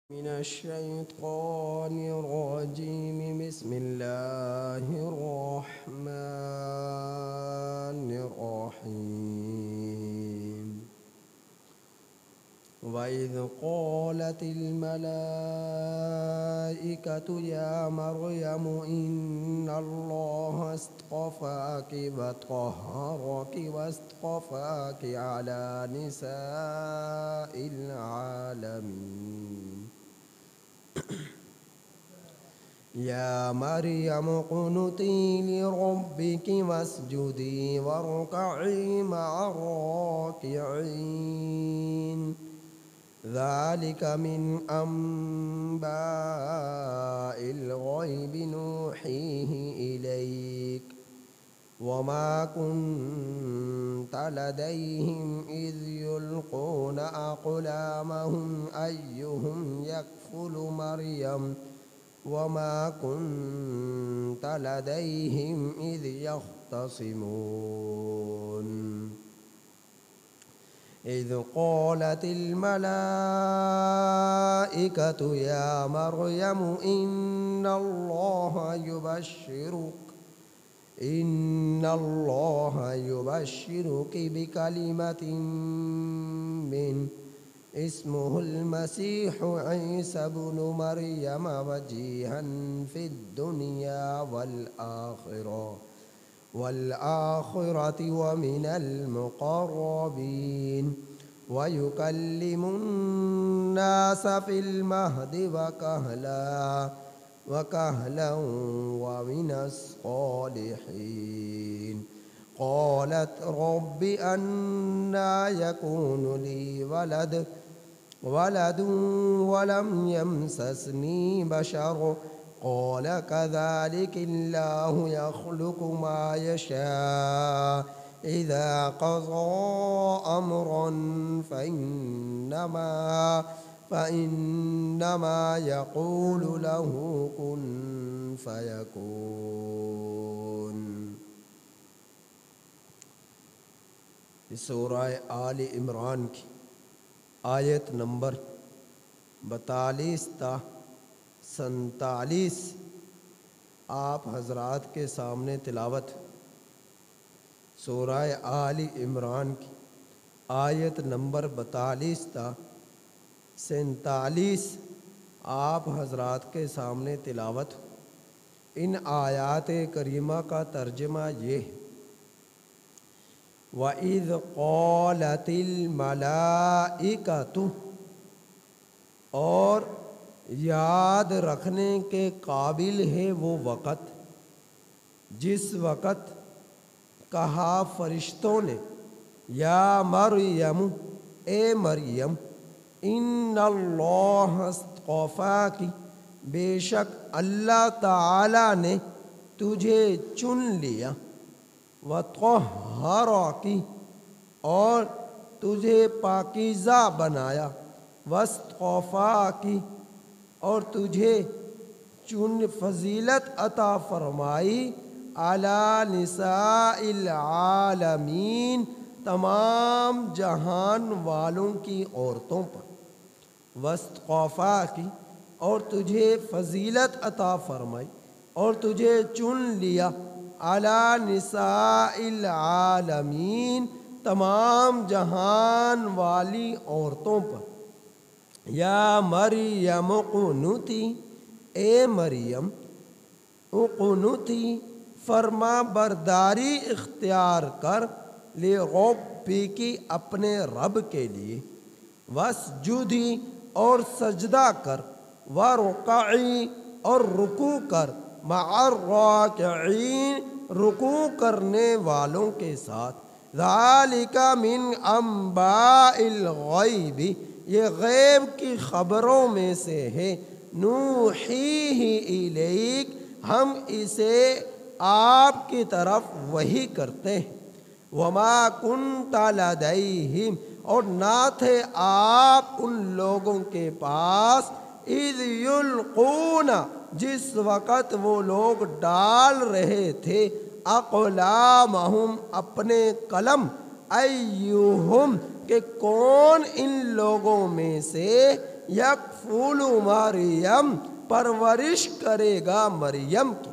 من الشيطان الرجيم. بسم الله الرحمن الرحيم. وإذ قالت الملائكة يا مريم إن الله اصطفاك وطهرك واصطفاك على نساء العالمين. يا مريم اقنتي لربك واسجدي واركعي مع الراكعين. ذلك من أنباء الغيب نوحيه إليك وما كنت لديهم إذ يلقون أقلامهم أيهم يكفل مريم وما كنت لديهم إذ يختصمون. إذ قالت الملائكة يا مريم إن الله يبشرك بكلمة من اسمه المسيح عيسى بن مريم وجيها في الدنيا والآخرة ومن المقربين ويكلم الناس في المهد وكهلا ومن الصالحين. قالت رب أنى يكون لي ولد ولم يمسسني بشر قال كذلك الله يخلق ما يشاء إذا قضى أمرا فإنما يقول له كن فيكون. سورہ آل عمران کی آیت نمبر 42 تا 47 آپ حضرات کے سامنے تلاوت. سورہ آل عمران کی آیت نمبر 42 تا 47 آپ حضرات کے سامنے تلاوت. ان آیات کریمہ کا ترجمہ یہ ہے: وَإِذْ قَالَتِ الْمَلَائِكَةُ، اور یاد رکھنے کے قابل ہے وہ وقت جس وقت کہا فرشتوں نے یا مریم، اے مریم، ان اللہ اصطفاک، بے شک اللہ تعالی نے تجھے چن لیا، وطہرک، اور تجھے پاکیزہ بنایا، واصطفاک، اور تجھے فضیلت عطا فرمائی، علی نساء العالمین، تمام جہان والوں کی عورتوں پر، واصطفاک، اور تجھے فضیلت عطا فرمائی اور تجھے چن لیا، علی نساء العالمین، تمام جہان والی عورتوں پر. یا مریم اقنتی، اے مریم، اقنتی، فرما برداری اختیار کر، لربک، اپنے رب کے لیے، واسجدی، اور سجدہ کر، وارکعی، اور رکوع کر، مع الراکعین، رکوع کرنے والوں کے ساتھ. ذالک من انباء الغیب، یہ غیب کی خبروں میں سے ہے، نوحیہ الیک، ہم اسے آپ کی طرف وحی کرتے ہیں. وما کنت لدیہم، اور نہ تھے آپ ان لوگوں کے پاس، اذ یلقون، جس وقت وہ لوگ ڈال رہے تھے، اقلامہم، اپنے قلم، ایہم، کہ کون ان لوگوں میں سے یکفول مریم، پرورش کرے گا مریم کی،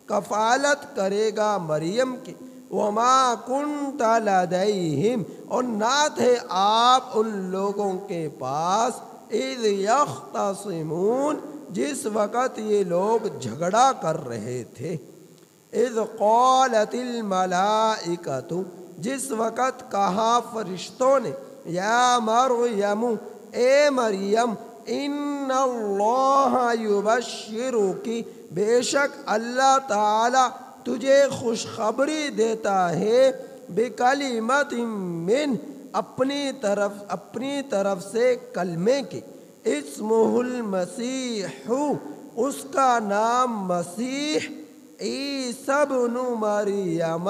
کفالت کرے گا مریم کی، وما کنت لدیہم، اور نہ تھے آپ ان لوگوں کے پاس، اذ یختصمون، جس وقت یہ لوگ جھگڑا کر رہے تھے، اذ قالت الملائکۃ، جس وقت کہا فرشتوں نے، یا مریم، اے مریم، ان اللہ یبشرک، بے شک اللہ تعالی تجھے خوشخبری دیتا ہے، بکلمت من، اپنی طرف سے کلمے کی، اسمہ المسیح، اس کا نام مسیح، عیسیٰ بن مریم،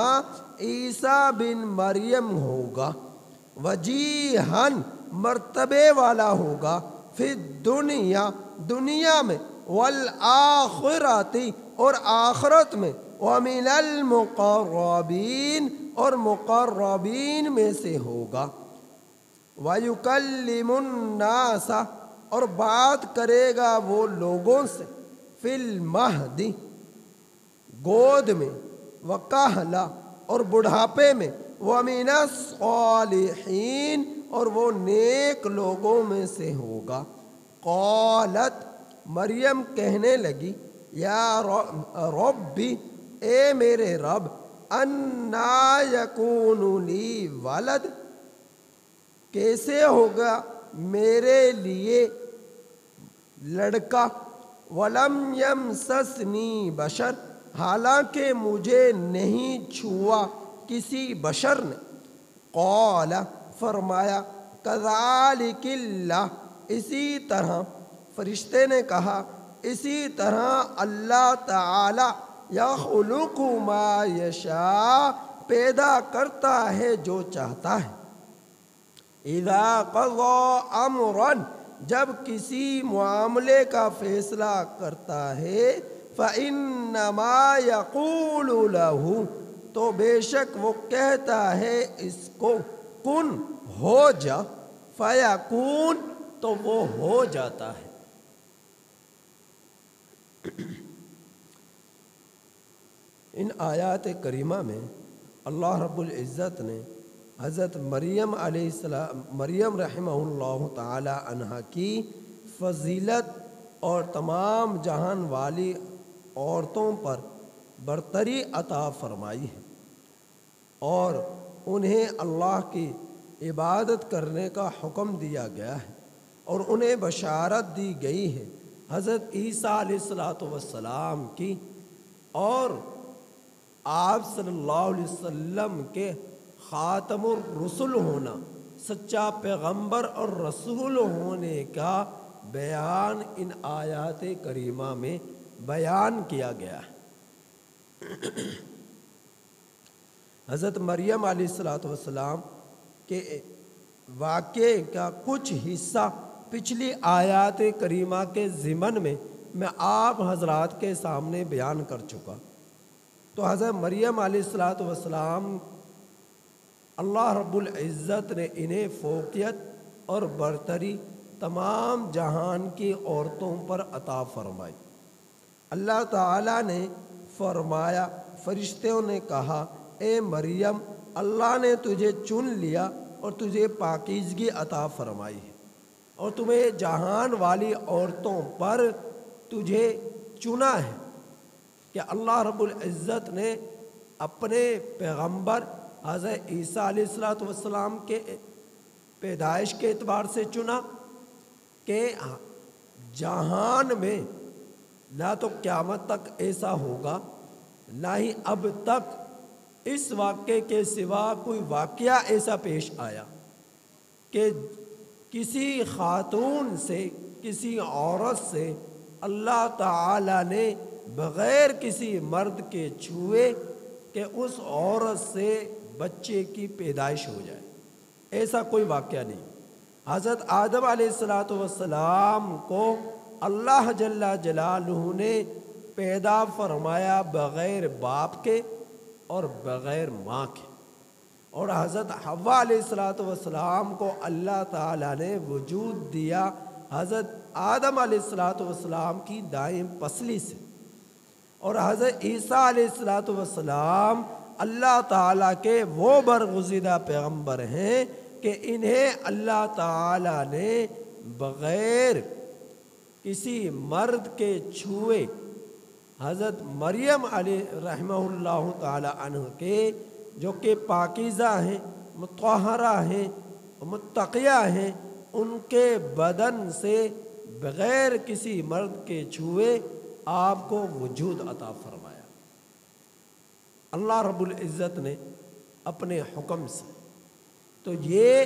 عیسیٰ بن مریم ہوگا، وجیہن، مرتبے والا ہوگا، فی الدنیا، دنیا میں، والآخرۃ، اور آخرت میں، ومن المقربین، اور مقربین میں سے ہوگا، وَيُكَلِّمُ النَّاسَ، اور بات کرے گا وہ لوگوں سے، فی المہد، گود میں، وکہلا، اور بڑھاپے میں، وَمِنَ الصَّالِحِينَ، اور وہ نیک لوگوں میں سے ہوگا۔ قالت، مریم کہنے لگی، یا ربی، اے میرے رب، انا یکون لی ولد، کیسے ہوگا میرے لیے لڑکا، ولم یمسسنی بشر، حالانکہ مجھے نہیں چھوا کسی بشر نے، قال، فرمایا، کذالک اللہ، اسی طرح، فرشتے نے کہا اسی طرح اللہ تعالی، یخلق ما یشاء، پیدا کرتا ہے جو چاہتا ہے، اذا قضى امرا، جب کسی معاملے کا فیصلہ کرتا ہے، فإنما یقول له، تو بے شک وہ کہتا ہے اس کو، کن، ہو جا، فیکون، تو وہ ہو جاتا ہے۔ ان آیات کریمہ میں اللہ رب العزت نے حضرت مریم علیہ السلام، مریم رحمہ اللہ تعالی عنہا کی فضیلت اور تمام جہان والی عورتوں پر برتری عطا فرمائی ہے، اور انہیں اللہ کی عبادت کرنے کا حکم دیا گیا ہے، اور انہیں بشارت دی گئی ہے حضرت عیسیٰ علیہ السلام کی، اور آپ صلی اللہ علیہ وسلم کے خاتم الرسل ہونا، سچا پیغمبر اور رسول ہونے کا بیان ان آیات کریمہ میں بیان کیا گیا ہے۔ حضرت مریم علیہ السلام کے واقعے کا کچھ حصہ پچھلی آیات کریمہ کے ضمن میں آپ حضرات کے سامنے بیان کر چکا۔ تو حضرت مریم علیہ السلام، اللہ رب العزت نے انہیں فوقیت اور برتری تمام جہان کی عورتوں پر عطا فرمائی۔ اللہ تعالیٰ نے فرمایا، فرشتوں نے کہا، اے مریم، اللہ نے تجھے چن لیا اور تجھے پاکیزگی عطا فرمائی ہے، اور تمہیں جہان والی عورتوں پر تجھے چنا ہے، کہ اللہ رب العزت نے اپنے پیغمبر حضرت عیسیٰ علیہ السلام کے پیدائش کے اعتبار سے چنا، کہ جہان میں نہ تو قیامت تک ایسا ہوگا، نہ ہی اب تک اس واقعے کے سوا کوئی واقعہ ایسا پیش آیا کہ کسی خاتون سے، کسی عورت سے اللہ تعالی نے بغیر کسی مرد کے چھوئے کہ اس عورت سے بچے کی پیدائش ہو جائے، ایسا کوئی واقعہ نہیں۔ حضرت آدم علیہ السلام کو اللہ جل جلالہ نے پیدا فرمایا بغیر باپ کے اور بغیر ماں کے، اور حضرت حوا علیہ السلام کو اللہ تعالیٰ نے وجود دیا حضرت آدم علیہ السلام کی دائیں پسلی سے، اور حضرت عیسیٰ علیہ السلام اللہ تعالیٰ کے وہ برگزیدہ پیغمبر ہیں کہ انہیں اللہ تعالیٰ نے بغیر کسی مرد کے چھوئے حضرت مریم علیہ رحمہ اللہ تعالی عنہ کے، جو کہ پاکیزہ ہیں، مطہرہ ہیں، متقیہ ہیں، ان کے بدن سے بغیر کسی مرد کے چھوئے آپ کو وجود عطا فرمایا اللہ رب العزت نے اپنے حکم سے۔ تو یہ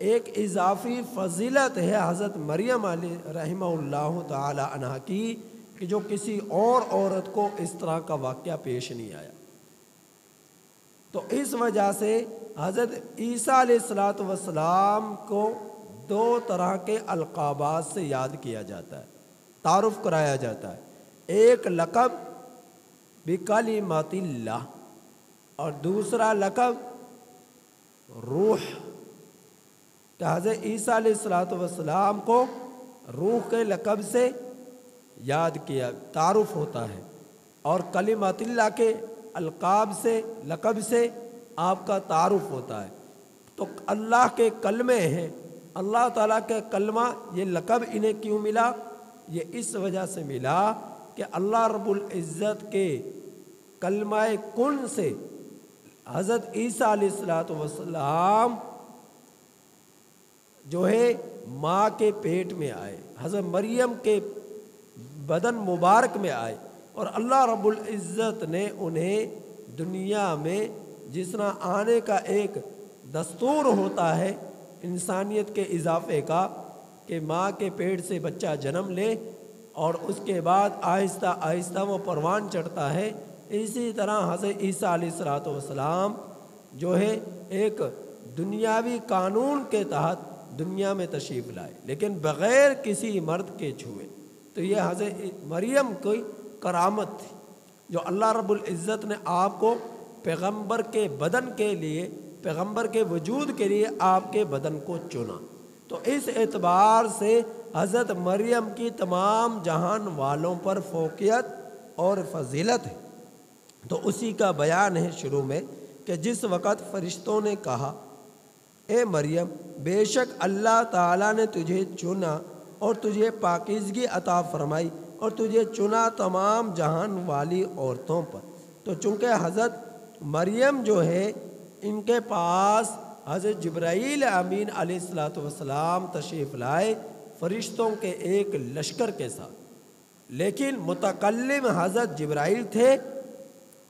ایک اضافی فضیلت ہے حضرت مریم علیہ رحمہ اللہ تعالی عنہ کی کہ جو کسی اور عورت کو اس طرح کا واقعہ پیش نہیں آیا۔ تو اس وجہ سے حضرت عیسیٰ علیہ السلام کو دو طرح کے القابات سے یاد کیا جاتا ہے، تعارف کرایا جاتا ہے۔ ایک لقب بکلمات اللہ اور دوسرا لقب روح، کہ حضرت عیسیٰ علیہ السلام کو روح کے لقب سے یاد کیا، تعارف ہوتا ہے، اور کلمات اللہ کے القاب سے، لقب سے آپ کا تعارف ہوتا ہے۔ تو اللہ کے کلمے ہیں، اللہ تعالیٰ کے کلمہ، یہ لقب انہیں کیوں ملا؟ یہ اس وجہ سے ملا کہ اللہ رب العزت کے کلمہ کن سے حضرت عیسیٰ علیہ السلام جو ہے ماں کے پیٹ میں آئے، حضرت مریم کے بدن مبارک میں آئے، اور اللہ رب العزت نے انہیں دنیا میں جس طرح آنے کا ایک دستور ہوتا ہے انسانیت کے اضافے کا، کہ ماں کے پیٹ سے بچہ جنم لے اور اس کے بعد آہستہ آہستہ وہ پروان چڑھتا ہے، اسی طرح حضرت عیسیٰ علیہ السلام جو ہے ایک دنیاوی قانون کے تحت دنیا میں تشریف لائے، لیکن بغیر کسی مرد کے چھوئے۔ تو یہ حضرت مریم کی کرامت تھی جو اللہ رب العزت نے آپ کو پیغمبر کے بدن کے لیے، پیغمبر کے وجود کے لیے آپ کے بدن کو چنا۔ تو اس اعتبار سے حضرت مریم کی تمام جہان والوں پر فوقیت اور فضیلت ہے۔ تو اسی کا بیان ہے شروع میں کہ جس وقت فرشتوں نے کہا اے مریم، بے شک اللہ تعالیٰ نے تجھے چنا اور تجھے پاکیزگی عطا فرمائی اور تجھے چنا تمام جہان والی عورتوں پر۔ تو چونکہ حضرت مریم جو ہے ان کے پاس حضرت جبرائیل امین علیہ السلام تشریف لائے فرشتوں کے ایک لشکر کے ساتھ، لیکن متکلم حضرت جبرائیل تھے،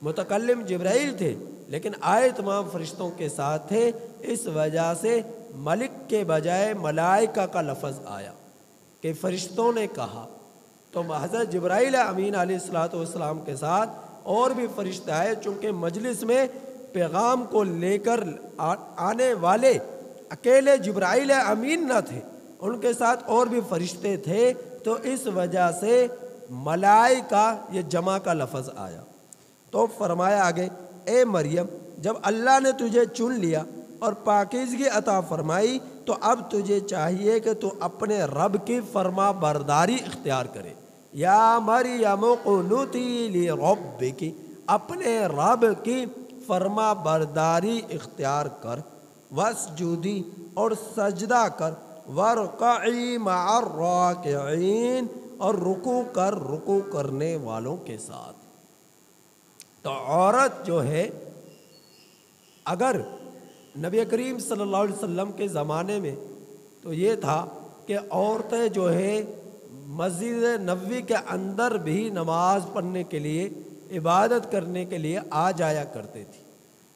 متکلم جبرائیل تھے، لیکن آئے تمام فرشتوں کے ساتھ تھے، اس وجہ سے ملک کے بجائے ملائکہ کا لفظ آیا کہ فرشتوں نے کہا۔ تو حضرت جبرائیل امین علیہ السلام کے ساتھ اور بھی فرشتے آئے، چونکہ مجلس میں پیغام کو لے کر آنے والے اکیلے جبرائیل امین نہ تھے، ان کے ساتھ اور بھی فرشتے تھے، تو اس وجہ سے ملائکہ یہ جمع کا لفظ آیا۔ تو فرمایا آگے اے مریم، جب اللہ نے تجھے چن لیا اور پاکیزگی عطا فرمائی تو اب تجھے چاہیے کہ تو اپنے رب کی فرما برداری اختیار کرے۔ یا مریم قنوتی لربک، اپنے رب کی فرما برداری اختیار کر، واسجدی، اور سجدہ کر، وارکعی مع الراکعین، اور رکوع کر رکوع کرنے والوں کے ساتھ۔ تو عورت جو ہے، اگر نبی کریم صلی اللہ علیہ وسلم کے زمانے میں تو یہ تھا کہ عورتیں جو ہے مسجد نبوی کے اندر بھی نماز پڑھنے کے لیے، عبادت کرنے کے لیے آ جایا کرتے تھی۔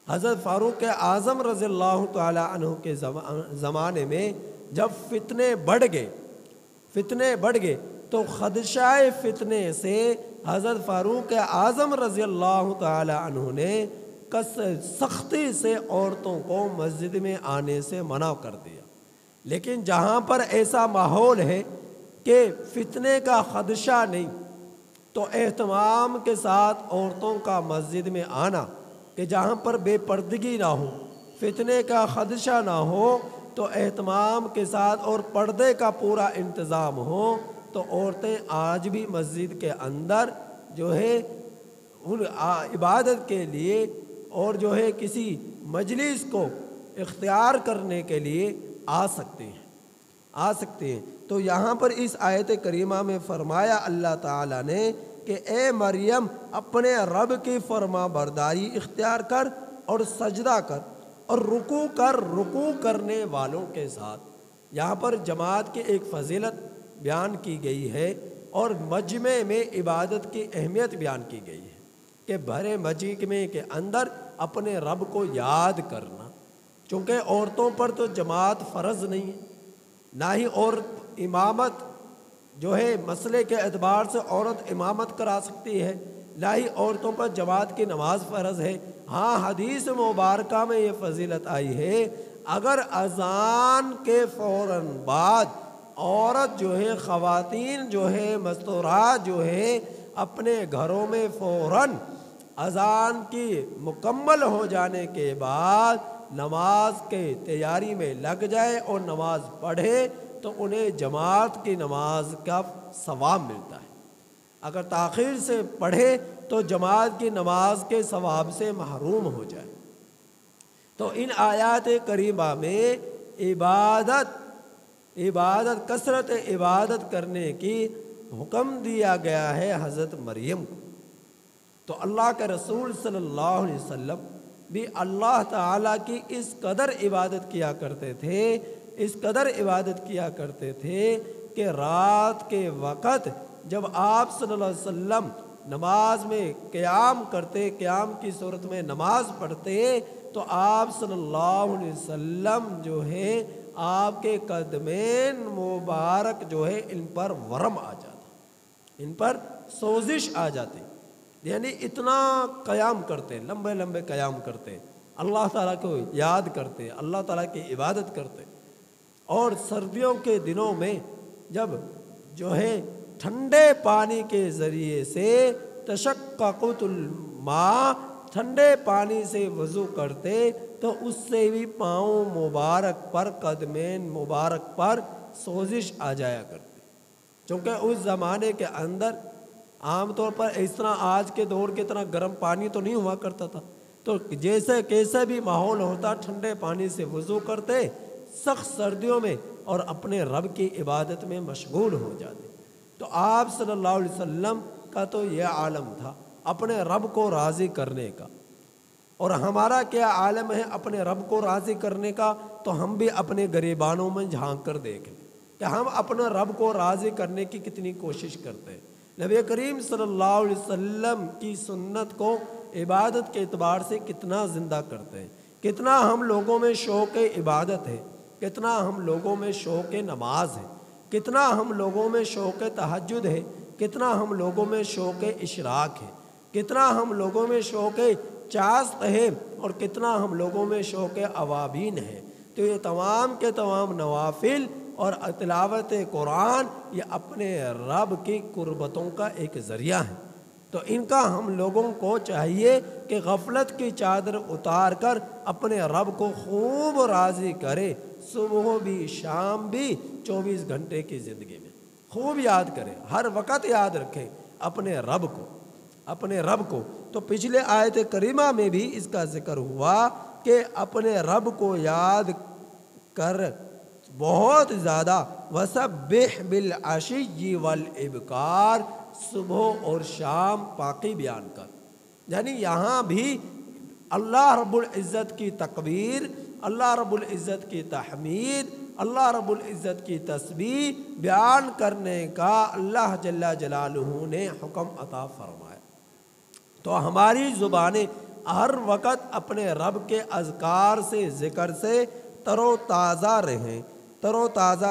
حضرت فاروق اعظم رضی اللہ تعالی عنہ کے زمانے میں جب فتنے بڑھ گئے تو خدشہ فتنے سے حضرت فاروق اعظم رضی اللہ تعالی عنہ نے سختی سے عورتوں کو مسجد میں آنے سے منع کر دیا۔ لیکن جہاں پر ایسا ماحول ہے کہ فتنے کا خدشہ نہیں، تو اہتمام کے ساتھ عورتوں کا مسجد میں آنا، کہ جہاں پر بے پردگی نہ ہو، فتنے کا خدشہ نہ ہو، تو اہتمام کے ساتھ اور پردے کا پورا انتظام ہو تو عورتیں آج بھی مسجد کے اندر جو ہے ان عبادت کے لیے اور جو ہے کسی مجلس کو اختیار کرنے کے لیے آ سکتے ہیں۔ تو یہاں پر اس آیت کریمہ میں فرمایا اللہ تعالیٰ نے کہ اے مریم اپنے رب کی فرما برداری اختیار کر اور سجدہ کر اور رکوع کرنے والوں کے ساتھ۔ یہاں پر جماعت کی ایک فضیلت بیان کی گئی ہے اور مجمع میں عبادت کی اہمیت بیان کی گئی ہے کہ بھرے مجمع کے اندر اپنے رب کو یاد کرنا، چونکہ عورتوں پر تو جماعت فرض نہیں ہے، نہ ہی امامت جو ہے مسئلے کے اعتبار سے عورت امامت کرا سکتی ہے، نہ ہی عورتوں پر جماعت کی نماز فرض ہے۔ ہاں حدیث مبارکہ میں یہ فضیلت آئی ہے اگر اذان کے فوراً بعد عورت جو ہے خواتین جو ہے مستورات جو ہے اپنے گھروں میں فوراً اذان کی مکمل ہو جانے کے بعد نماز کے تیاری میں لگ جائے اور نماز پڑھے تو انہیں جماعت کی نماز کا ثواب ملتا ہے۔ اگر تاخیر سے پڑھے تو جماعت کی نماز کے ثواب سے محروم ہو جائے۔ تو ان آیات کریمہ میں عبادت کثرت عبادت کرنے کی حکم دیا گیا ہے حضرت مریم کو۔ تو اللہ کے رسول صلی اللہ علیہ وسلم بھی اللہ تعالیٰ کی اس قدر عبادت کیا کرتے تھے کہ رات کے وقت جب آپ صلی اللہ علیہ وسلم نماز میں قیام کی صورت میں نماز پڑھتے تو آپ صلی اللہ علیہ وسلم جو ہے آپ کے قدمین مبارک جو ہے ان پر ورم آ جاتا، ان پر سوزش آ جاتی، یعنی اتنا قیام کرتے، لمبے قیام کرتے، اللہ تعالیٰ کو یاد کرتے، اللہ تعالیٰ کی عبادت کرتے۔ اور سردیوں کے دنوں میں جب جو ہے ٹھنڈے پانی کے ذریعے سے تشققت الماء، ٹھنڈے پانی سے وضو کرتے تو اس سے بھی پاؤں مبارک پر قدمین مبارک پر سوزش آ جایا کرتی، چونکہ اس زمانے کے اندر عام طور پر اس طرح آج کے دور کی طرح گرم پانی تو نہیں ہوا کرتا تھا، تو جیسے کیسے بھی ماحول ہوتا ٹھنڈے پانی سے وضو کرتے سخت سردیوں میں اور اپنے رب کی عبادت میں مشغول ہو جاتے۔ تو آپ صلی اللہ علیہ وسلم کا تو یہ عالم تھا اپنے رب کو راضی کرنے کا، اور ہمارا کیا عالم ہے اپنے رب کو راضی کرنے کا؟ تو ہم بھی اپنے گریبانوں میں جھانک کر دیکھیں کہ ہم اپنے رب کو راضی کرنے کی کتنی کوشش کرتے ہیں۔ نبی کریم صلی اللہ علیہ وسلم کی سنت کو عبادت کے اعتبار سے کتنا زندہ کرتے ہیں، کتنا ہم لوگوں میں شوق عبادت ہے، کتنا ہم لوگوں میں شوق نماز ہے، کتنا ہم لوگوں میں شوق تہجد ہے، کتنا ہم لوگوں میں شوق اشراق ہے، کتنا ہم لوگوں میں شوق چاست ہے، اور کتنا ہم لوگوں میں شوق اوابین ہے۔ تو یہ تمام کے تمام نوافل اور تلاوت قرآن یہ اپنے رب کی قربتوں کا ایک ذریعہ ہے۔ تو ان کا ہم لوگوں کو چاہیے کہ غفلت کی چادر اتار کر اپنے رب کو خوب راضی کرے، صبح بھی شام بھی 24 گھنٹے کی زندگی میں خوب یاد کرے، ہر وقت یاد رکھے اپنے رب کو۔ تو پچھلے آیت کریمہ میں بھی اس کا ذکر ہوا کہ اپنے رب کو یاد کر بہت زیادہ، وَسَبِّحْ بِالْعَشِيِّ وَالْإِبْكَارِ، صبح اور شام پاکی بیان کر، یعنی یہاں بھی اللہ رب العزت کی تکبیر، اللہ رب العزت کی تحمید، اللہ رب العزت کی تسبیح بیان کرنے کا اللہ جل جلالہ نے حکم عطا فرمایا۔ تو ہماری زبانیں ہر وقت اپنے رب کے اذکار سے، ذکر سے تر و تازہ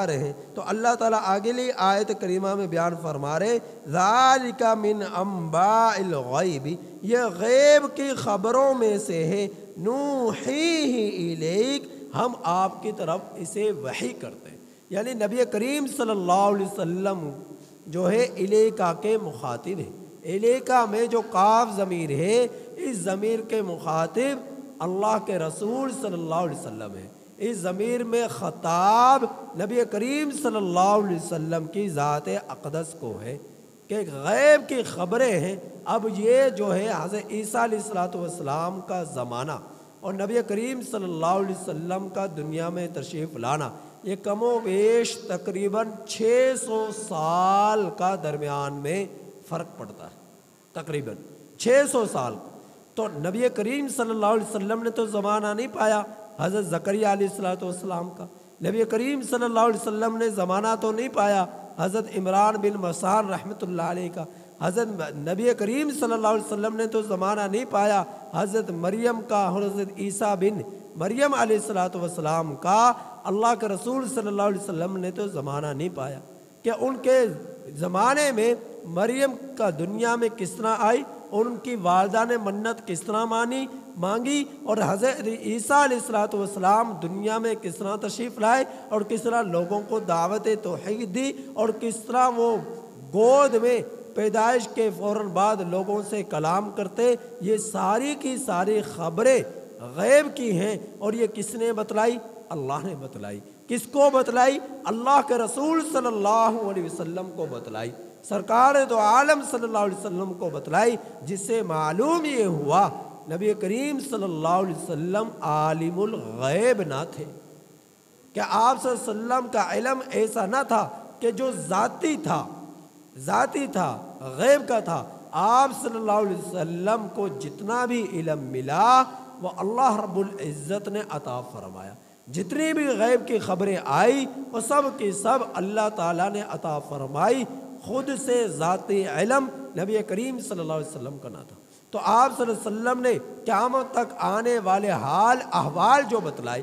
رہیں۔ تو اللہ تعالیٰ اگلی آیت کریمہ میں بیان فرما رہے ذالک من انباء الغیب، یہ غیب کی خبروں میں سے ہے، نوحیہ الیک، ہم آپ کی طرف اسے وحی کرتے ہیں، یعنی نبی کریم صلی اللہ علیہ وسلم جو ہے الیکا کے مخاطب ہے۔ الیکا میں جو کاف ضمیر ہے، اس ضمیر کے مخاطب اللہ کے رسول صلی اللہ علیہ وسلم ہے۔ اس ضمیر میں خطاب نبی کریم صلی اللہ علیہ وسلم کی ذات اقدس کو ہے کہ غیب کی خبریں ہیں۔ اب یہ جو ہے حضرت عیسیٰ علیہ السلام کا زمانہ اور نبی کریم صلی اللہ علیہ وسلم کا دنیا میں تشریف لانا، یہ کم و بیش تقریباً 600 سال کا درمیان میں فرق پڑتا ہے، تقریباً 600 سال۔ تو نبی کریم صلی اللہ علیہ وسلم نے تو زمانہ نہیں پایا حضرت زکریا علیہ السلام کا، نبی کریم صلی اللہ علیہ وسلم نے زمانہ تو نہیں پایا حضرت عمران بن حسین رحمۃ اللہ علیہ کا، حضرت نبی کریم صلی اللہ علیہ وسلم نے تو زمانہ نہیں پایا حضرت مریم کا، حضرت عیسیٰ بن مریم علیہ السلام کا، اللہ کے رسول صلی اللہ علیہ وسلم نے تو زمانہ نہیں پایا کہ ان کے زمانے میں مریم کا دنیا میں کس طرح آئی اور ان کی والدہ نے منت کس طرح مانگی، اور حضرت عیسیٰ علیہ السلام دنیا میں کس طرح تشریف لائے اور کس طرح لوگوں کو دعوت توحید دی، اور کس طرح وہ گود میں پیدائش کے فوراً بعد لوگوں سے کلام کرتے۔ یہ ساری کی ساری خبریں غیب کی ہیں، اور یہ کس نے بتلائی؟ اللہ نے بتلائی۔ کس کو بتلائی؟ اللہ کے رسول صلی اللہ علیہ وسلم کو بتلائی، سرکار دو عالم صلی اللہ علیہ وسلم کو بتلائی، جس سے معلوم یہ ہوا نبی کریم صلی اللہ علیہ وسلم عالم الغیب نہ تھے، کہ آپ صلی اللہ علیہ وسلم کا علم ایسا نہ تھا کہ جو ذاتی تھا، غیب کا تھا۔ آپ صلی اللہ علیہ وسلم کو جتنا بھی علم ملا وہ اللہ رب العزت نے عطا فرمایا، جتنی بھی غیب کی خبریں آئی وہ سب کی سب اللہ تعالیٰ نے عطا فرمائی، خود سے ذاتی علم نبی کریم صلی اللہ علیہ وسلم کا نہ تھا۔ تو آپ صلی اللہ علیہ وسلم نے قیامت تک آنے والے حال احوال جو بتلائے،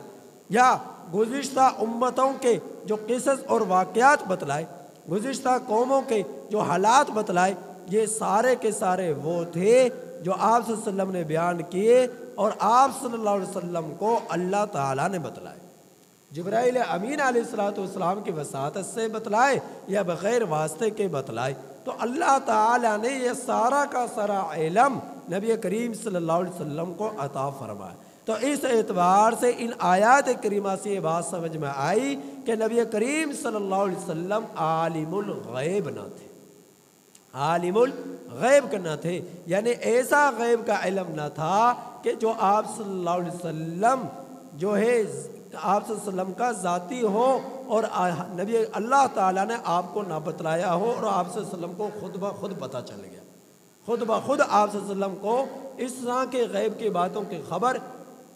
یا گزشتہ امتوں کے جو قصص اور واقعات بتلائے، گزشتہ قوموں کے جو حالات بتلائے، یہ سارے کے سارے وہ تھے جو آپ صلی اللہ علیہ وسلم نے بیان کیے اور آپ صلی اللہ علیہ وسلم کو اللہ تعالیٰ نے بتلائے۔ جبرائیل امین علیہ السلام کی وساطت سے بتلائے یا بغیر واسطے کے بتلائے۔ تو اللہ تعالیٰ نے یہ سارا کا سارا علم نبی کریم صلی اللہ علیہ وسلم کو عطا فرمایا۔ تو اس اعتبار سے ان آیات کریمہ سے یہ بات سمجھ میں آئی کہ نبی کریم صلی اللہ علیہ وسلم عالم الغیب نہ تھے، عالم الغیب نہ تھے، یعنی ایسا غیب کا علم نہ تھا کہ جو آپ صلی اللہ علیہ وسلم جو ہے آپ صلی اللہ علیہ وسلم کا ذاتی ہو اور نبی اللہ تعالیٰ نے آپ کو نہ بتلایا ہو اور آپ صلی اللہ علیہ وسلم کو خود بخود پتہ چل گیا، خود بخود آپ صلی اللہ علیہ وسلم کو اس طرح کے غیب کی باتوں کی خبر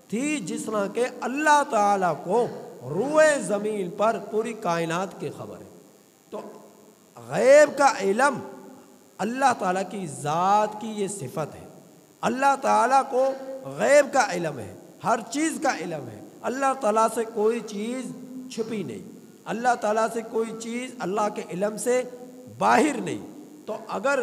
تھی جس طرح کہ اللہ تعالیٰ کو روئے زمین پر پوری کائنات کی خبر ہے۔ تو غیب کا علم اللہ تعالیٰ کی ذات کی یہ صفت ہے، اللہ تعالیٰ کو غیب کا علم ہے، ہر چیز کا علم ہے، اللہ تعالیٰ سے کوئی چیز چھپی نہیں، اللہ تعالیٰ سے کوئی چیز اللہ کے علم سے باہر نہیں۔ تو اگر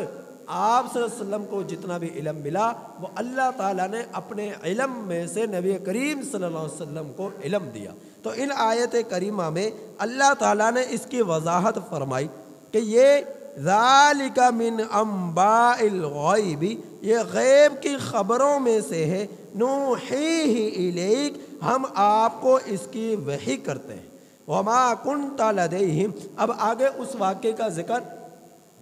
آپ صلی اللہ علیہ وسلم کو جتنا بھی علم ملا وہ اللہ تعالیٰ نے اپنے علم میں سے نبی کریم صلی اللہ علیہ وسلم کو علم دیا۔ تو ان آیت کریمہ میں اللہ تعالیٰ نے اس کی وضاحت فرمائی کہ یہ ذالک من انباء الغیب، یہ غیب کی خبروں میں سے ہے، نوحیہ الیک، ہم آپ کو اس کی وحی کرتے ہیں، وما کنت لدیہم۔ اب آگے اس واقعے کا ذکر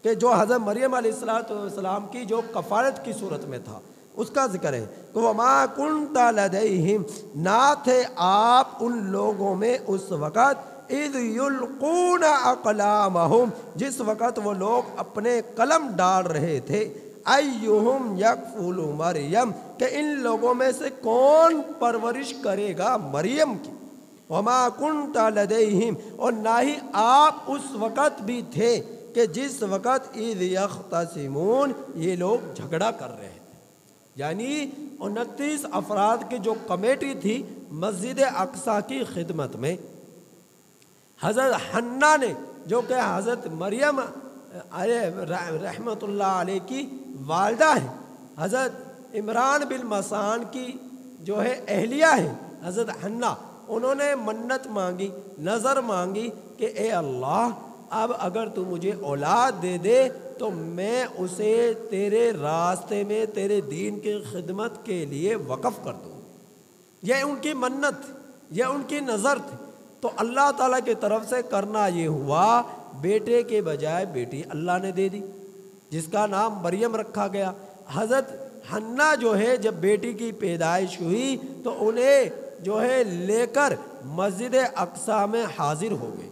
کہ جو حضرت مریم علیہ السلام کی جو کفارت کی صورت میں تھا اس کا ذکر ہے کہ وما کنت لدیہم، نہ تھے آپ ان لوگوں میں اس وقت، اذ یلقون اقلامہم، جس وقت وہ لوگ اپنے قلم ڈال رہے تھے، ایہم یکفل مریم، کہ ان لوگوں میں سے کون پرورش کرے گا مریم کی، وما کنت لدیہم، اور نہ ہی آپ اس وقت بھی تھے کہ جس وقت اذ یختصمون، یہ لوگ جھگڑا کر رہے تھے، یعنی 29 افراد کی جو کمیٹی تھی مسجد اقصی کی خدمت میں، حضرت حنا نے جو کہ حضرت مریم رحمۃ اللہ علیہ کی والدہ ہے، حضرت عمران بن حسین کی جو ہے اہلیہ ہے حضرت حنا، انہوں نے منت مانگی، نظر مانگی کہ اے اللہ اب اگر تو مجھے اولاد دے دے تو میں اسے تیرے راستے میں تیرے دین کی خدمت کے لیے وقف کر دوں۔ یہ ان کی منت، یہ ان کی نظر تھی۔ تو اللہ تعالیٰ کی طرف سے کرنا یہ ہوا، بیٹے کے بجائے بیٹی اللہ نے دے دی، جس کا نام مریم رکھا گیا۔ حضرت حنہ جو ہے جب بیٹی کی پیدائش ہوئی تو انہیں جو ہے لے کر مسجد اقصیٰ میں حاضر ہو گئے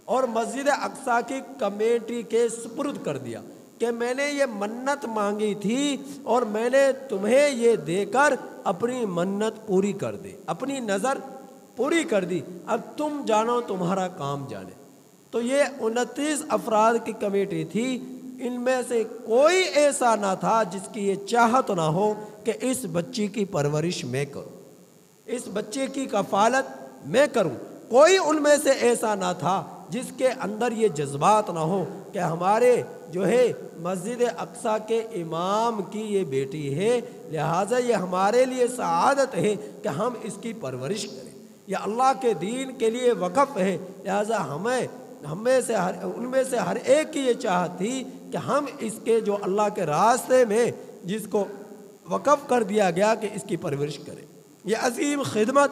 اور مسجد اقصیٰ کی کمیٹی کے سپرد کر دیا کہ میں نے یہ منت مانگی تھی اور میں نے تمہیں یہ دے کر اپنی منت پوری کر دی، اپنی نظر پوری کر دی، اب تم جانو تمہارا کام جانے۔ تو یہ 29 افراد کی کمیٹی تھی، ان میں سے کوئی ایسا نہ تھا جس کی یہ چاہت نہ ہو کہ اس بچی کی پرورش میں کروں، اس بچے کی کفالت میں کروں۔ کوئی ان میں سے ایسا نہ تھا جس کے اندر یہ جذبات نہ ہو کہ ہمارے جو ہے مسجد اقصیٰ کے امام کی یہ بیٹی ہے، لہٰذا یہ ہمارے لیے سعادت ہے کہ ہم اس کی پرورش کریں، یہ اللہ کے دین کے لیے وقف ہے، لہٰذا ان میں سے ہر ایک کی یہ چاہت تھی کہ ہم اس کے جو اللہ کے راستے میں جس کو وقف کر دیا گیا کہ اس کی پرورش کریں، یہ عظیم خدمت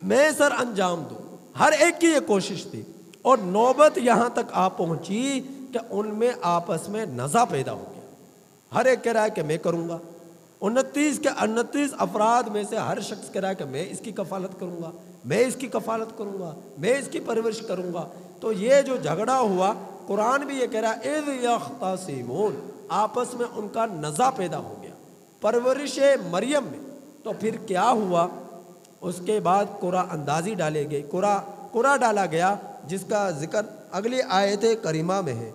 میں سر انجام دوں۔ ہر ایک کی یہ کوشش تھی اور نوبت یہاں تک آ پہنچی کہ ان میں آپس میں نزاع پیدا ہو گیا۔ ہر ایک کہہ رہا ہے کہ میں کروں گا، 29 افراد میں سے ہر شخص کہہ رہا ہے کہ میں اس کی کفالت کروں گا، میں اس کی کفالت کروں گا، میں اس کی پرورش کروں گا۔ تو یہ جو جھگڑا ہوا، قرآن بھی یہ کہہ رہا ہے اذ یختصمون، آپس میں ان کا نزاع پیدا ہو گیا پرورش مریم میں۔ تو پھر کیا ہوا، اس کے بعد قرآ اندازی ڈالے گئے، قرآ ڈالا گیا، جس کا ذکر اگلی آیت کریمہ میں ہے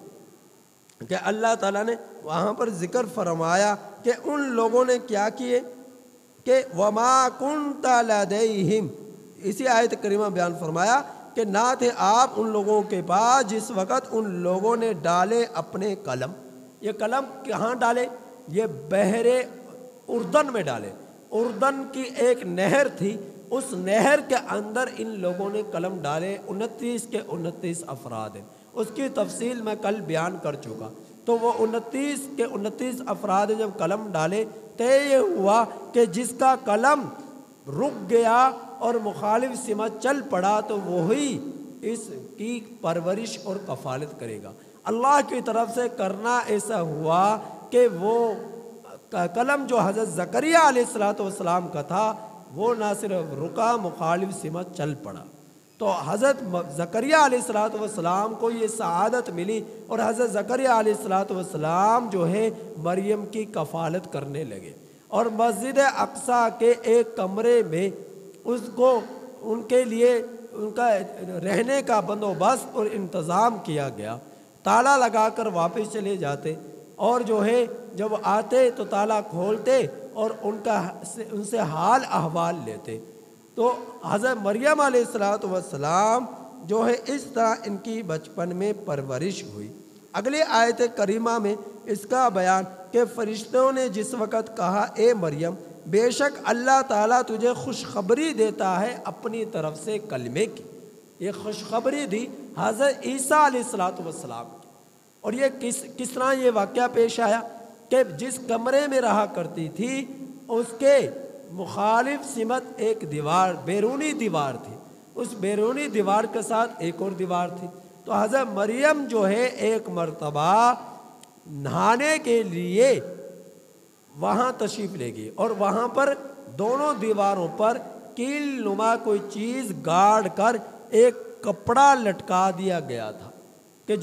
کہ اللہ تعالیٰ نے وہاں پر ذکر فرمایا کہ ان لوگوں نے کیا کیے کہ وما کنت لدیہم، اسی آیت کریمہ بیان فرمایا کہ نہ تھے آپ ان لوگوں کے پاس جس وقت ان لوگوں نے ڈالے اپنے قلم۔ یہ قلم کہاں ڈالے؟ یہ بحر اردن میں ڈالے۔ اردن کی ایک نہر تھی، اس نہر کے اندر ان لوگوں نے قلم ڈالے، 29 کے 29 افراد ہیں، اس کی تفصیل میں کل بیان کر چکا۔ تو وہ 29 کے 29 افراد جب قلم ڈالے تو یہ ہوا کہ جس کا قلم رک گیا اور مخالف سمت چل پڑا تو وہی اس کی پرورش اور کفالت کرے گا۔ اللہ کی طرف سے کرنا ایسا ہوا کہ وہ قلم جو حضرت زکریا علیہ السلام کا تھا وہ نہ صرف رکا، مخالف سمت چل پڑا۔ تو حضرت زکریا علیہ السلام کو یہ سعادت ملی اور حضرت زکریا علیہ السلام جو ہے مریم کی کفالت کرنے لگے اور مسجد اقصیٰ کے ایک کمرے میں ان کے لیے ان کا رہنے کا بندوبست اور انتظام کیا گیا۔ تالا لگا کر واپس چلے جاتے اور جو ہے جب آتے تو تالا کھولتے اور ان سے حال احوال لیتے۔ تو حضرت مریم علیہ السلام جو ہے اس طرح ان کی بچپن میں پرورش ہوئی۔ اگلی آیت کریمہ میں اس کا بیان کہ فرشتوں نے جس وقت کہا اے مریم بے شک اللہ تعالیٰ تجھے خوشخبری دیتا ہے اپنی طرف سے کلمے کی، یہ خوشخبری دی حضرت عیسیٰ علیہ السلام کی۔ اور یہ کس طرح یہ واقعہ پیش آیا کہ جس کمرے میں رہا کرتی تھی اس کے مخالف سمت ایک دیوار، بیرونی دیوار تھی، اس بیرونی دیوار کے ساتھ ایک اور دیوار تھی۔ تو حضرت مریم جو ہے ایک مرتبہ نہانے کے لیے وہاں تشریف لے گئی اور وہاں پر دونوں دیواروں پر کیل نما کوئی چیز گاڑ کر ایک کپڑا لٹکا دیا گیا تھا کہ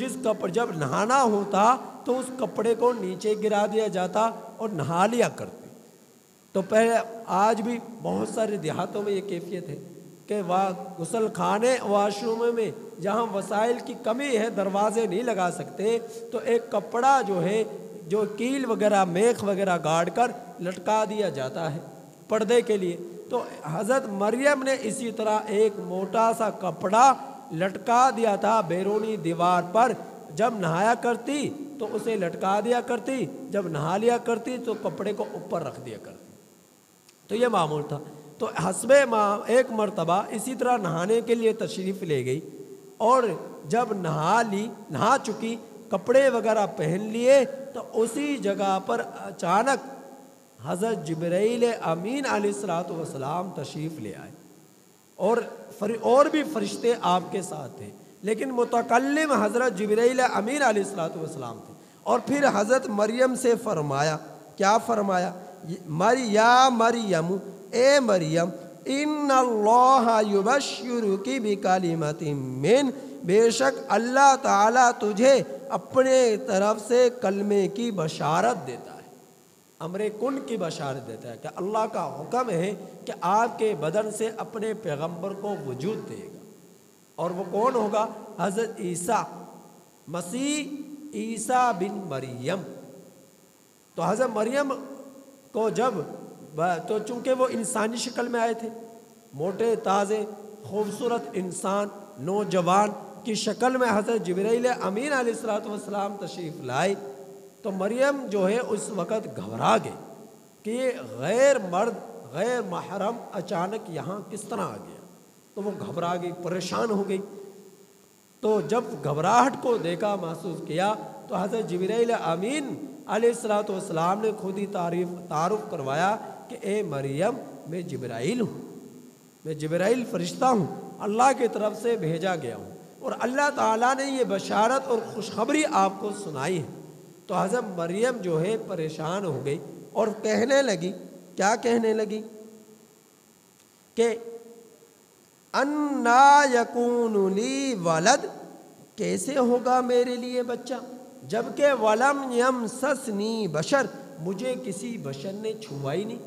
جب نہانا ہوتا تو اس کپڑے کو نیچے گرا دیا جاتا اور نہا لیا کرتے۔ تو پہلے آج بھی بہت سارے دیہاتوں میں یہ کیفیت ہے کہ غسل خانے واش روم میں جہاں وسائل کی کمی ہے، دروازے نہیں لگا سکتے، تو ایک کپڑا جو ہے جو کیل وغیرہ میخ وغیرہ گاڑ کر لٹکا دیا جاتا ہے پردے کے لیے۔ تو حضرت مریم نے اسی طرح ایک موٹا سا کپڑا لٹکا دیا تھا بیرونی دیوار پر، جب نہایا کرتی تو اسے لٹکا دیا کرتی، جب نہا لیا کرتی تو کپڑے کو اوپر رکھ دیا کرتی۔ تو یہ معمول تھا۔ تو حسب ایک مرتبہ اسی طرح نہانے کے لیے تشریف لے گئی اور جب نہا چکی، کپڑے وغیرہ پہن لیے، تو اسی جگہ پر اچانک حضرت جبرائیل امین علیہ السلام تشریف لے آئے اور بھی فرشتے آپ کے ساتھ تھے، لیکن متکلم حضرت جبرائیل امین علیہ الصلوۃ والسلام تھے۔ اور پھر حضرت مریم سے فرمایا، کیا فرمایا؟ یا مریم، اے مریم، ان اللہ یبشرکی بکلمۃ من، بے شک اللہ تعالیٰ تجھے اپنے طرف سے کلمے کی بشارت دیتا ہے، امر کن کی بشارت دیتا ہے کہ اللہ کا حکم ہے کہ آپ کے بدن سے اپنے پیغمبر کو وجود دے گا، اور وہ کون ہوگا؟ حضرت عیسیٰ مسیح، عیسیٰ بن مریم۔ تو حضرت مریم کو تو چونکہ وہ انسانی شکل میں آئے تھے، موٹے تازے خوبصورت انسان نوجوان کی شکل میں حضرت جبرائیل امین علیہ الصلوۃ والسلام تشریف لائے، تو مریم جو ہے اس وقت گھبرا گئی کہ یہ غیر مرد غیر محرم اچانک یہاں کس طرح آ گیا، تو وہ گھبرا گئی، پریشان ہو گئی۔ تو جب گھبراہٹ کو دیکھا، محسوس کیا، تو حضرت جبرائیل امین علیہ الصلوۃ والسلام نے خود ہی تعارف کروایا کہ اے مریم، میں جبرائیل ہوں، میں جبرائیل فرشتہ ہوں، اللہ کی طرف سے بھیجا گیا ہوں، اور اللہ تعالیٰ نے یہ بشارت اور خوشخبری آپ کو سنائی ہے۔ تو حضرت مریم جو ہے پریشان ہو گئی اور کہنے لگی، کیا کہنے لگی؟ کہ انا یکون لی ولد، کیسے ہوگا میرے لیے بچہ، جبکہ ولم یمسسنی بشر، مجھے کسی بشر نے چھوا ہی نہیں،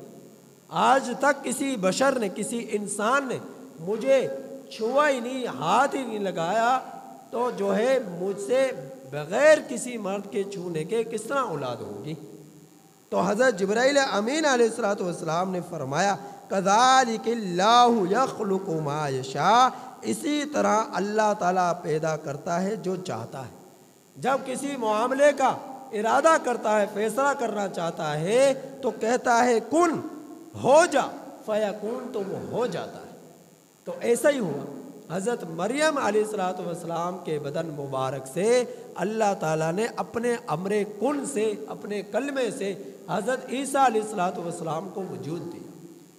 آج تک کسی بشر نے، کسی انسان نے مجھے چھوا ہی نہیں، ہاتھ ہی نہیں لگایا، تو جو ہے مجھ سے بغیر کسی مرد کے چھونے کے کس طرح اولاد ہوگی؟ تو حضرت جبرائیل امین علیہ الصلوۃ والسلام نے فرمایا کذالک اللہ یخلق ما یشاء، اسی طرح اللہ تعالیٰ پیدا کرتا ہے جو چاہتا ہے۔ جب کسی معاملے کا ارادہ کرتا ہے، فیصلہ کرنا چاہتا ہے، تو کہتا ہے کن، ہو جا، فیکون، تو وہ ہو جاتا ہے۔ تو ایسا ہی ہوا، حضرت مریم علیہ الصلوۃ والسلام کے بدن مبارک سے اللہ تعالیٰ نے اپنے امر کن سے، اپنے کلمے سے حضرت عیسیٰ علیہ الصلوۃ والسلام کو وجود دیا۔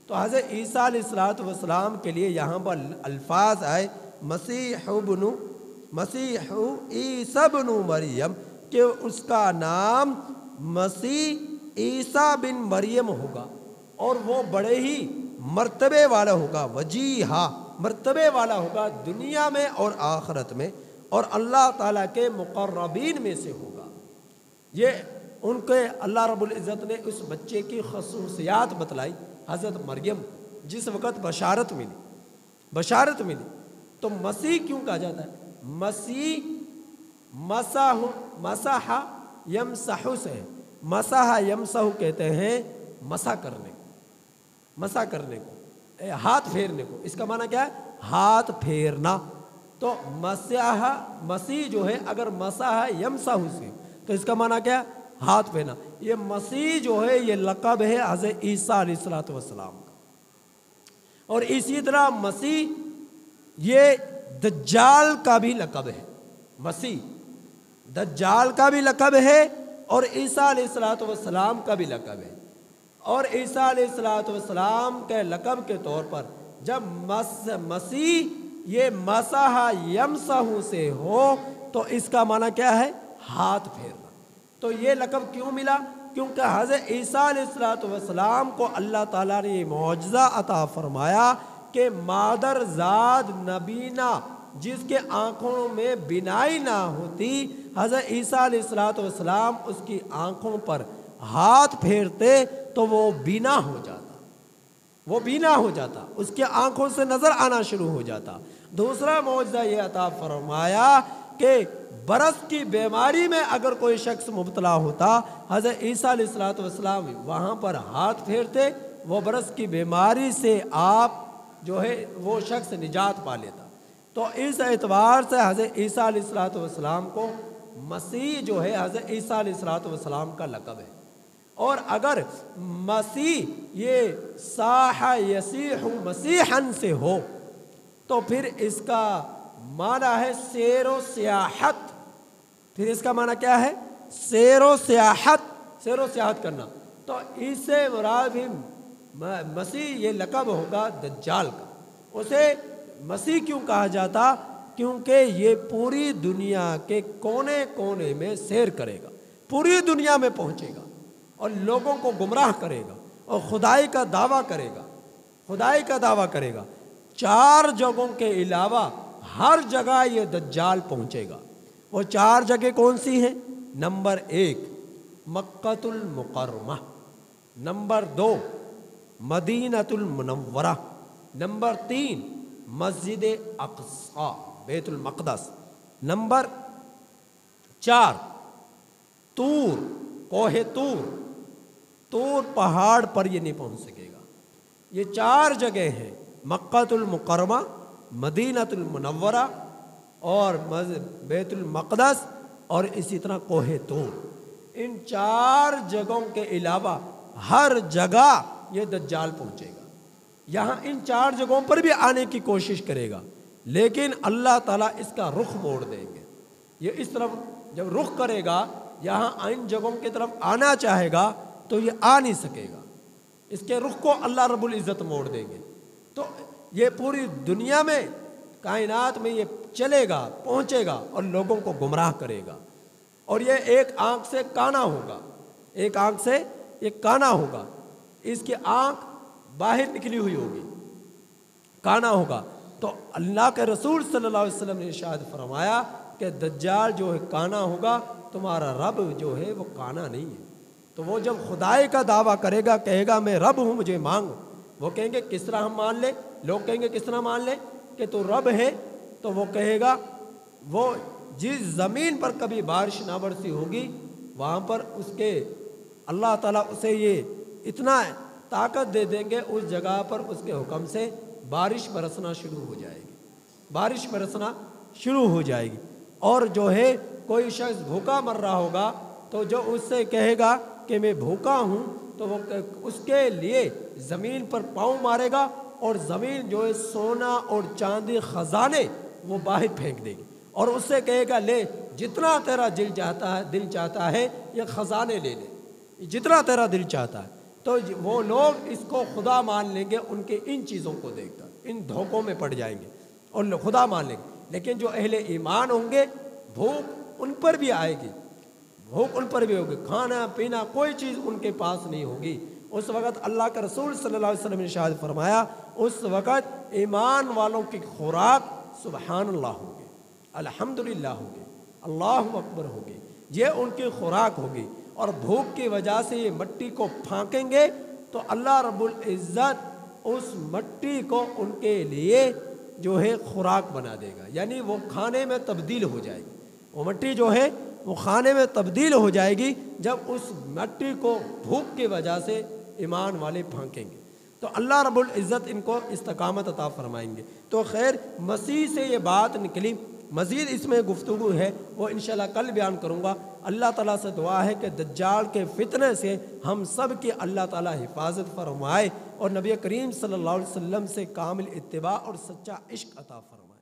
تو حضرت عیسیٰ علیہ الصلوۃ والسلام کے لیے یہاں پر الفاظ آئے مسیح عیسیٰ بن مریم، کہ اس کا نام مسیح عیسیٰ بن مریم ہوگا، اور وہ بڑے ہی مرتبے والا ہوگا، وجیہا، مرتبے والا ہوگا دنیا میں اور آخرت میں، اور اللہ تعالیٰ کے مقربین میں سے ہوگا۔ یہ ان کے اللہ رب العزت نے اس بچے کی خصوصیات بتلائی حضرت مریم، جس وقت بشارت ملی۔ تو مسیح کیوں کہا جاتا ہے؟ مسیح مسح یمسح سے، مسح یمسح کہتے ہیں مسح کرنے کو، ہاتھ پھیرنے کو، اس کا معنی کیا ہے؟ ہاتھ پھیرنا۔ تو مسیح جو ہے اگر مسح یمسح سے، تو اس کا معنی کیا ہے؟ ہاتھ پھیرنا۔ یہ مسیح جو ہے یہ لقب ہے حضرت عیسیٰ علیہ الصلوۃ والسلام کا، اور اسی طرح مسیح یہ دجال کا بھی لقب ہے، مسیح دجال کا بھی لقب ہے، اور عیسیٰ علیہ الصلوۃ والسلام کا بھی لقب ہے۔ اور عیسیٰ علیہ الصلوۃ والسلام کے لقب کے طور پر جب مسیح یہ مسح یمسح سے ہو، تو اس کا معنی کیا ہے؟ ہاتھ پھیرنا۔ تو یہ لقب کیوں ملا؟ کیونکہ حضرت عیسیٰ علیہ الصلوۃ والسلام کو اللہ تعالیٰ نے یہ معجزہ عطا فرمایا کہ مادر زاد نبینا، جس کے آنکھوں میں بینائی نہ ہوتی، حضرت عیسیٰ علیہ الصلوۃ والسلام اس کی آنکھوں پر ہاتھ پھیرتے تو وہ بینا ہو جاتا، اس کے آنکھوں سے نظر آنا شروع ہو جاتا۔ دوسرا معجزہ یہ عطا فرمایا کہ برس کی بیماری میں اگر کوئی شخص مبتلا ہوتا، حضرت عیسیٰ علیہ الصلوۃ والسلام وہاں پر ہاتھ پھیرتے، وہ برس کی بیماری سے آپ جو ہے وہ شخص نجات پا لیتا۔ تو اس اعتبار سے حضرت عیسیٰ علیہ الصلوۃ والسلام کو مسیح جو ہے حضرت عیسیٰ علیہ الصلوۃ والسلام کا لقب ہے۔ اور اگر مسیح یہ صاح یسیح مسیحاً سے ہو، تو پھر اس کا معنی ہے سیر و سیاحت۔ پھر اس کا معنی کیا ہے؟ سیر و سیاحت کرنا۔ تو اس سے مراد بھی مسیح یہ لقب ہوگا دجال کا، اسے مسیح کیوں کہا جاتا؟ کیونکہ یہ پوری دنیا کے کونے کونے میں سیر کرے گا، پوری دنیا میں پہنچے گا اور لوگوں کو گمراہ کرے گا اور خدائی کا دعویٰ کرے گا، خدائی کا دعویٰ کرے گا۔ 4 جگہوں کے علاوہ ہر جگہ یہ دجال پہنچے گا۔ وہ 4 جگہ کون سی ہیں؟ نمبر 1 مکۃ المکرمہ، نمبر 2 مدینۃ المنورہ، نمبر 3 مسجد اقصی بیت المقدس، نمبر 4 طور، کوہ طور پہاڑ پر یہ نہیں پہنچ سکے گا۔ یہ 4 جگہ ہیں، مکۃ المکرمہ، مدینۃ المنورہ اور بیت المقدس اور اسی طرح کوہ طور۔ ان 4 جگہوں کے علاوہ ہر جگہ یہ دجال پہنچے گا۔ یہاں ان 4 جگہوں پر بھی آنے کی کوشش کرے گا، لیکن اللہ تعالیٰ اس کا رخ موڑ دیں گے۔ یہ اس طرف جب رخ کرے گا، یہاں ان جگہوں کی طرف آنا چاہے گا تو یہ آ نہیں سکے گا، اس کے رخ کو اللہ رب العزت موڑ دیں گے۔ تو یہ پوری دنیا میں، کائنات میں یہ چلے گا، پہنچے گا اور لوگوں کو گمراہ کرے گا۔ اور یہ ایک آنکھ سے کانا ہوگا، ایک آنکھ سے یہ کانا ہوگا، اس کی آنکھ باہر نکلی ہوئی ہوگی، کانا ہوگا۔ تو اللہ کے رسول صلی اللہ علیہ وسلم نے ارشاد فرمایا کہ دجال جو ہے کانا ہوگا، تمہارا رب جو ہے وہ کانا نہیں ہے۔ تو وہ جب خدائی کا دعویٰ کرے گا، کہے گا میں رب ہوں، مجھے مانگو، وہ کہیں گے کس طرح ہم مان لیں؟ لوگ کہیں گے کس طرح مان لیں کہ تو رب ہے؟ تو وہ کہے گا وہ جس زمین پر کبھی بارش نہ برسی ہوگی، وہاں پر اس کے اللہ تعالیٰ اسے یہ اتنا طاقت دے دیں گے، اس جگہ پر اس کے حکم سے بارش برسنا شروع ہو جائے گی، بارش برسنا شروع ہو جائے گی۔ اور جو ہے کوئی شخص بھوکا مر رہا ہوگا تو جو اس سے کہے گا کہ میں بھوکا ہوں، تو وہ اس کے لیے زمین پر پاؤں مارے گا اور زمین جو ہے سونا اور چاندی خزانے وہ باہر پھینک دے گی اور اس سے کہے گا لے جتنا تیرا دل چاہتا ہے یہ خزانے لے لے، جتنا تیرا دل چاہتا ہے۔ تو وہ لوگ اس کو خدا مان لیں گے، ان کے ان چیزوں کو دیکھ کر ان دھوکوں میں پڑ جائیں گے اور خدا مان لیں گے۔ لیکن جو اہل ایمان ہوں گے، بھوک ان پر بھی آئے گی، بھوک ان پر بھی ہوگی، کھانا پینا کوئی چیز ان کے پاس نہیں ہوگی۔ اس وقت اللہ کا رسول صلی اللہ علیہ وسلم نے ارشاد فرمایا، اس وقت ایمان والوں کی خوراک سبحان اللہ ہوگی، الحمدللہ ہوگی، اللہ اکبر ہوگی، یہ ان کی خوراک ہوگی۔ اور بھوک کی وجہ سے یہ مٹی کو پھانکیں گے تو اللہ رب العزت اس مٹی کو ان کے لیے جو ہے خوراک بنا دے گا، یعنی وہ کھانے میں تبدیل ہو جائے گی۔ وہ مٹی جو ہے وہ کھانے میں تبدیل ہو جائے گی جب اس مٹی کو بھوک کی وجہ سے ایمان والے پھانکیں گے۔ تو اللہ رب العزت ان کو استقامت عطا فرمائیں گے۔ تو خیر مسیح سے یہ بات نکلی، مزید اس میں گفتگو ہے، وہ انشاءاللہ کل بیان کروں گا۔ اللہ تعالیٰ سے دعا ہے کہ دجال کے فتنے سے ہم سب کی اللہ تعالیٰ حفاظت فرمائے اور نبی کریم صلی اللہ علیہ وسلم سے کامل اتباع اور سچا عشق عطا فرمائے۔